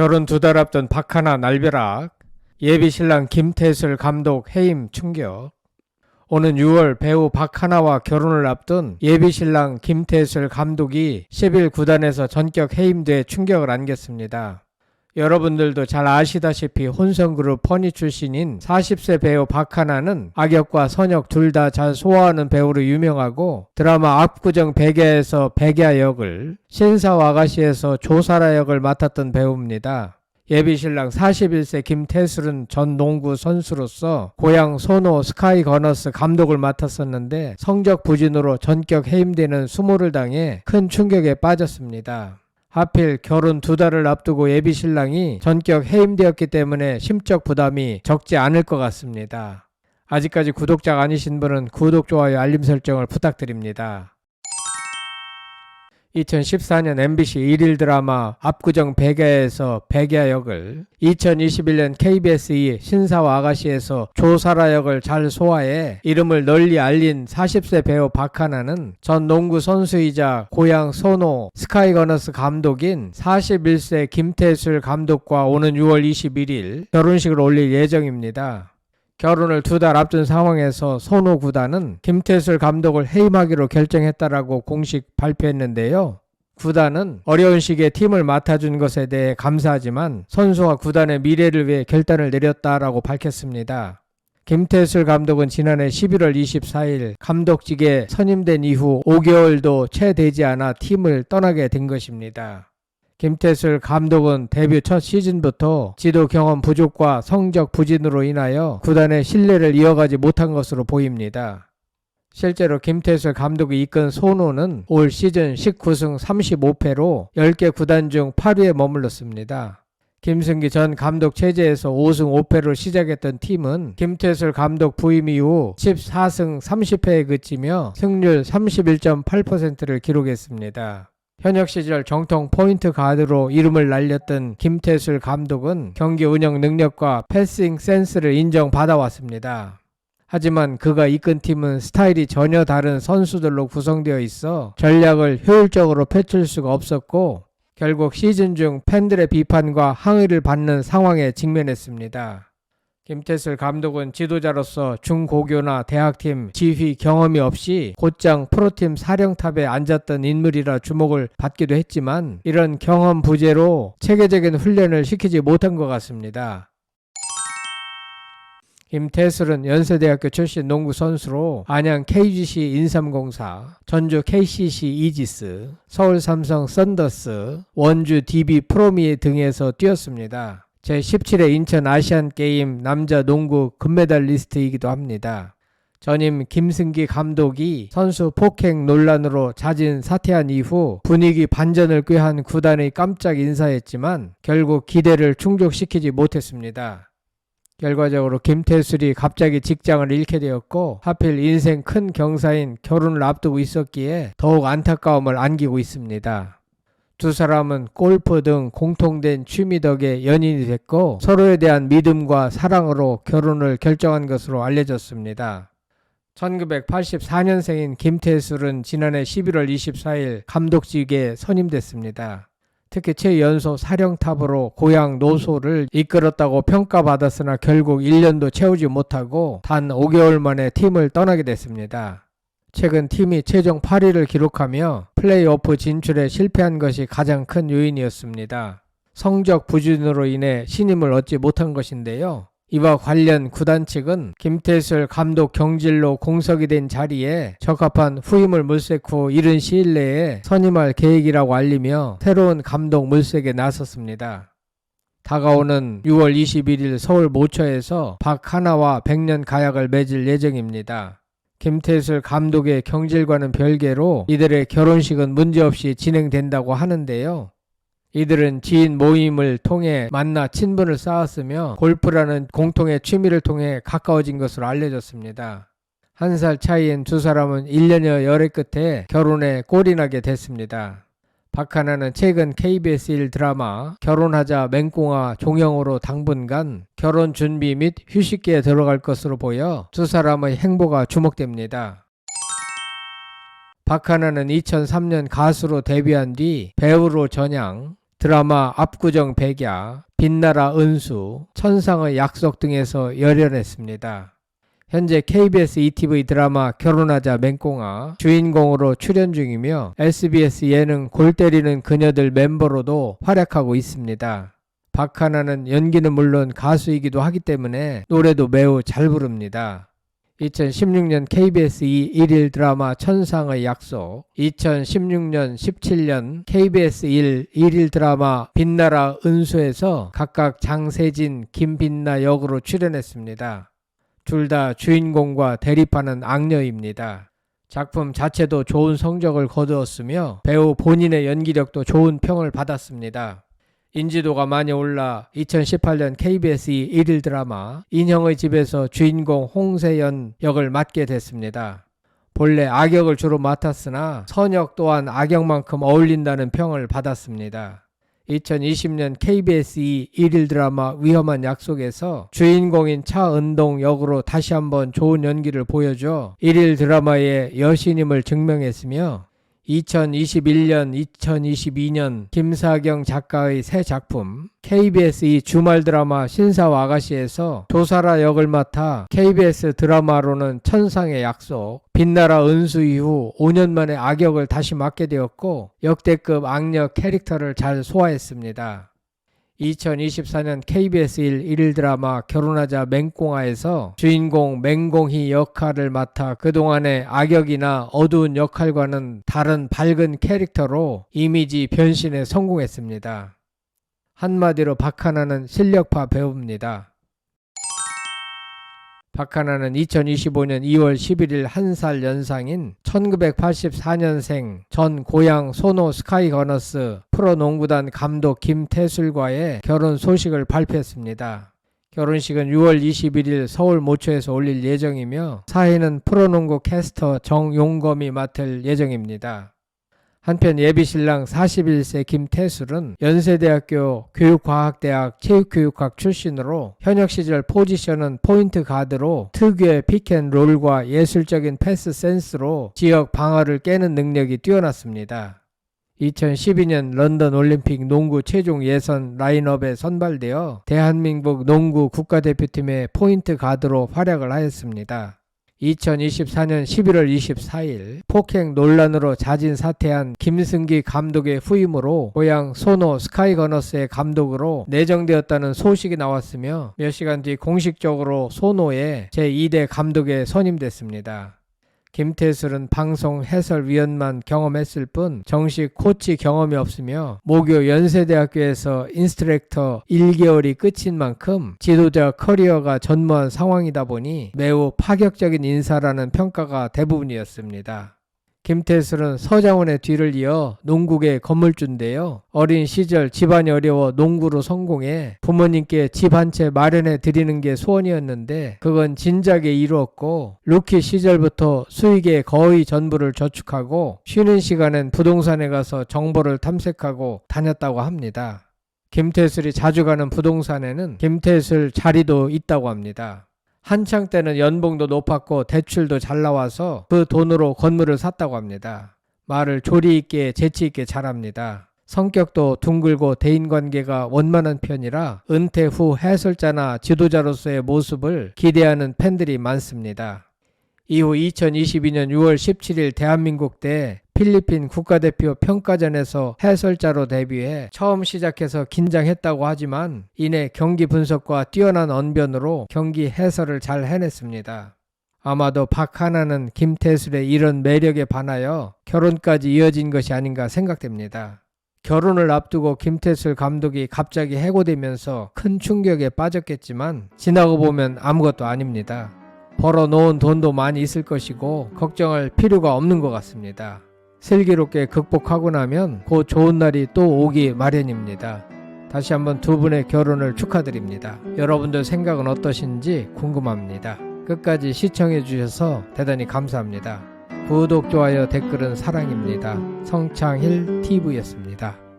결혼 2달 앞둔 박하나 날벼락, 예비신랑 김태술 감독 해임 충격. 오는 6월 배우 박하나와 결혼을 앞둔 예비신랑 김태술 감독이 10일 구단에서 전격 해임돼 충격을 안겼습니다. 여러분들도 잘 아시다시피 혼성그룹 퍼니 출신인 40세 배우 박하나는 악역과 선역 둘 다 잘 소화하는 배우로 유명하고 드라마 압구정 백야에서 백야 역을, 신사와 아가씨에서 조사라 역을 맡았던 배우입니다. 예비신랑 41세 김태술은 전 농구 선수로서 고향 소노 스카이거너스 감독을 맡았었는데 성적 부진으로 전격 해임되는 수모를 당해 큰 충격에 빠졌습니다. 하필 결혼 2달을 앞두고 예비신랑이 전격 해임되었기 때문에 심적 부담이 적지 않을 것 같습니다. 아직까지 구독자가 아니신 분은 구독, 좋아요, 알림 설정을 부탁드립니다. 2014년 MBC 1일 드라마 압구정 백야에서 백야 역을, 2021년 KBS 2 신사와 아가씨에서 조사라 역을 잘 소화해 이름을 널리 알린 40세 배우 박하나는 전 농구 선수이자 고향 소노 스카이거너스 감독인 41세 김태술 감독과 오는 6월 21일 결혼식을 올릴 예정입니다. 결혼을 2달 앞둔 상황에서 소노 구단은 김태술 감독을 해임하기로 결정했다라고 공식 발표했는데요. 구단은 어려운 시기에 팀을 맡아준 것에 대해 감사하지만 선수와 구단의 미래를 위해 결단을 내렸다라고 밝혔습니다. 김태술 감독은 지난해 11월 24일 감독직에 선임된 이후 5개월도 채 되지 않아 팀을 떠나게 된 것입니다. 김태술 감독은 데뷔 첫 시즌부터 지도 경험 부족과 성적 부진으로 인하여 구단의 신뢰를 이어가지 못한 것으로 보입니다. 실제로 김태술 감독이 이끈 소노는 올 시즌 19승 35패로 10개 구단 중 8위에 머물렀습니다. 김승기 전 감독 체제에서 5승 5패로 시작했던 팀은 김태술 감독 부임 이후 14승 30패에 그치며 승률 31.8%를 기록했습니다. 현역 시절 정통 포인트 가드로 이름을 날렸던 김태술 감독은 경기 운영 능력과 패싱 센스를 인정받아왔습니다. 하지만 그가 이끈 팀은 스타일이 전혀 다른 선수들로 구성되어 있어 전략을 효율적으로 펼칠 수가 없었고 결국 시즌 중 팬들의 비판과 항의를 받는 상황에 직면했습니다. 김태술 감독은 지도자로서 중고교나 대학팀 지휘 경험이 없이 곧장 프로팀 사령탑에 앉았던 인물이라 주목을 받기도 했지만 이런 경험 부재로 체계적인 훈련을 시키지 못한 것 같습니다. 김태술은 연세대학교 출신 농구 선수로 안양 KGC 인삼공사, 전주 KCC 이지스, 서울 삼성 썬더스, 원주 DB 프로미 등에서 뛰었습니다. 제17회 인천 아시안게임 남자 농구 금메달리스트이기도 합니다. 전임 김승기 감독이 선수 폭행 논란으로 자진 사퇴한 이후 분위기 반전을 꾀한 구단의 깜짝 인사였지만 결국 기대를 충족시키지 못했습니다. 결과적으로 김태술이 갑자기 직장을 잃게 되었고 하필 인생 큰 경사인 결혼을 앞두고 있었기에 더욱 안타까움을 안기고 있습니다. 두 사람은 골프 등 공통된 취미 덕에 연인이 됐고 서로에 대한 믿음과 사랑으로 결혼을 결정한 것으로 알려졌습니다. 1984년생인 김태술은 지난해 11월 24일 감독직에 선임됐습니다. 특히 최연소 사령탑으로 고향 노소를 이끌었다고 평가받았으나 결국 1년도 채우지 못하고 단 5개월 만에 팀을 떠나게 됐습니다. 최근 팀이 최종 8위를 기록하며 플레이오프 진출에 실패한 것이 가장 큰 요인이었습니다. 성적 부진으로 인해 신임을 얻지 못한 것인데요. 이와 관련 구단 측은 김태술 감독 경질로 공석이 된 자리에 적합한 후임을 물색 후 이른 시일 내에 선임할 계획이라고 알리며 새로운 감독 물색에 나섰습니다. 다가오는 6월 21일 서울 모처에서 박하나와 100년 가약을 맺을 예정입니다. 김태술 감독의 경질과는 별개로 이들의 결혼식은 문제없이 진행된다고 하는데요. 이들은 지인 모임을 통해 만나 친분을 쌓았으며 골프라는 공통의 취미를 통해 가까워진 것으로 알려졌습니다. 1살 차이인 두 사람은 1년여 열애 끝에 결혼에 꼴이 나게 됐습니다. 박하나는 최근 KBS 1 드라마 결혼하자 맹꽁아 종영으로 당분간 결혼 준비 및 휴식기에 들어갈 것으로 보여 두 사람의 행보가 주목됩니다. 박하나는 2003년 가수로 데뷔한 뒤 배우로 전향, 드라마 압구정 백야, 빛나라 은수, 천상의 약속 등에서 열연했습니다. 현재 KBS ETV 드라마 결혼하자 맹꽁아 주인공으로 출연 중이며 SBS 예능 골 때리는 그녀들 멤버로도 활약하고 있습니다. 박하나는 연기는 물론 가수이기도 하기 때문에 노래도 매우 잘 부릅니다. 2016년 KBS 2 1일 드라마 천상의 약속, 2016년 17년 KBS 1 1일 드라마 빛나라 은수에서 각각 장세진, 김빛나 역으로 출연했습니다. 둘 다 주인공과 대립하는 악녀입니다. 작품 자체도 좋은 성적을 거두었으며 배우 본인의 연기력도 좋은 평을 받았습니다. 인지도가 많이 올라 2018년 KBS 1일 드라마 인형의 집에서 주인공 홍세연 역을 맡게 됐습니다. 본래 악역을 주로 맡았으나 선역 또한 악역만큼 어울린다는 평을 받았습니다. 2020년 KBS 1일 드라마 위험한 약속에서 주인공인 차은동 역으로 다시 한번 좋은 연기를 보여줘 1일 드라마의 여신임을 증명했으며 2021년, 2022년 김사경 작가의 새 작품 KBS 2 주말 드라마 신사와 아가씨에서 조사라 역을 맡아 KBS 드라마로는 천상의 약속, 빛나라 은수 이후 5년 만에 악역을 다시 맡게 되었고 역대급 악녀 캐릭터를 잘 소화했습니다. 2024년 KBS 1일 드라마 결혼하자 맹꽁아에서 주인공 맹공희 역할을 맡아 그동안의 악역이나 어두운 역할과는 다른 밝은 캐릭터로 이미지 변신에 성공했습니다. 한마디로 박하나는 실력파 배우입니다. 박하나는 2025년 2월 11일 1살 연상인 1984년생 전 고향 소노 스카이거너스 프로농구단 감독 김태술과의 결혼 소식을 발표했습니다. 결혼식은 6월 21일 서울 모처에서 올릴 예정이며 사회는 프로농구 캐스터 정용검이 맡을 예정입니다. 한편 예비신랑 41세 김태술은 연세대학교 교육과학대학 체육교육학 출신으로 현역 시절 포지션은 포인트 가드로 특유의 픽앤롤과 예술적인 패스 센스로 지역 방어를 깨는 능력이 뛰어났습니다. 2012년 런던 올림픽 농구 최종 예선 라인업에 선발되어 대한민국 농구 국가대표팀의 포인트 가드로 활약을 하였습니다. 2024년 11월 24일 폭행 논란으로 자진 사퇴한 김승기 감독의 후임으로 고향 소노 스카이거너스의 감독으로 내정되었다는 소식이 나왔으며 몇 시간 뒤 공식적으로 소노의 제2대 감독에 선임됐습니다. 김태술은 방송 해설위원만 경험했을 뿐 정식 코치 경험이 없으며 모교 연세대학교에서 인스트럭터 1개월이 끝인 만큼 지도자 커리어가 전무한 상황이다 보니 매우 파격적인 인사라는 평가가 대부분이었습니다. 김태술은 서장훈의 뒤를 이어 농구계 건물주인데요. 어린 시절 집안이 어려워 농구로 성공해 부모님께 집 한 채 마련해 드리는 게 소원이었는데 그건 진작에 이루었고 루키 시절부터 수익의 거의 전부를 저축하고 쉬는 시간엔 부동산에 가서 정보를 탐색하고 다녔다고 합니다. 김태술이 자주 가는 부동산에는 김태술 자리도 있다고 합니다. 한창 때는 연봉도 높았고 대출도 잘 나와서 그 돈으로 건물을 샀다고 합니다. 말을 조리 있게 재치 있게 잘합니다. 성격도 둥글고 대인관계가 원만한 편이라 은퇴 후 해설자나 지도자로서의 모습을 기대하는 팬들이 많습니다. 이후 2022년 6월 17일 대한민국 대 필리핀 국가대표 평가전에서 해설자로 데뷔해 처음 시작해서 긴장했다고 하지만 이내 경기 분석과 뛰어난 언변으로 경기 해설을 잘 해냈습니다. 아마도 박하나는 김태술의 이런 매력에 반하여 결혼까지 이어진 것이 아닌가 생각됩니다. 결혼을 앞두고 김태술 감독이 갑자기 해고되면서 큰 충격에 빠졌겠지만 지나고 보면 아무것도 아닙니다. 벌어놓은 돈도 많이 있을 것이고 걱정할 필요가 없는 것 같습니다. 슬기롭게 극복하고 나면 곧 좋은 날이 또 오기 마련입니다. 다시 한번 두 분의 결혼을 축하드립니다. 여러분들 생각은 어떠신지 궁금합니다. 끝까지 시청해 주셔서 대단히 감사합니다. 구독, 좋아요, 댓글은 사랑입니다. 성창힐 TV였습니다.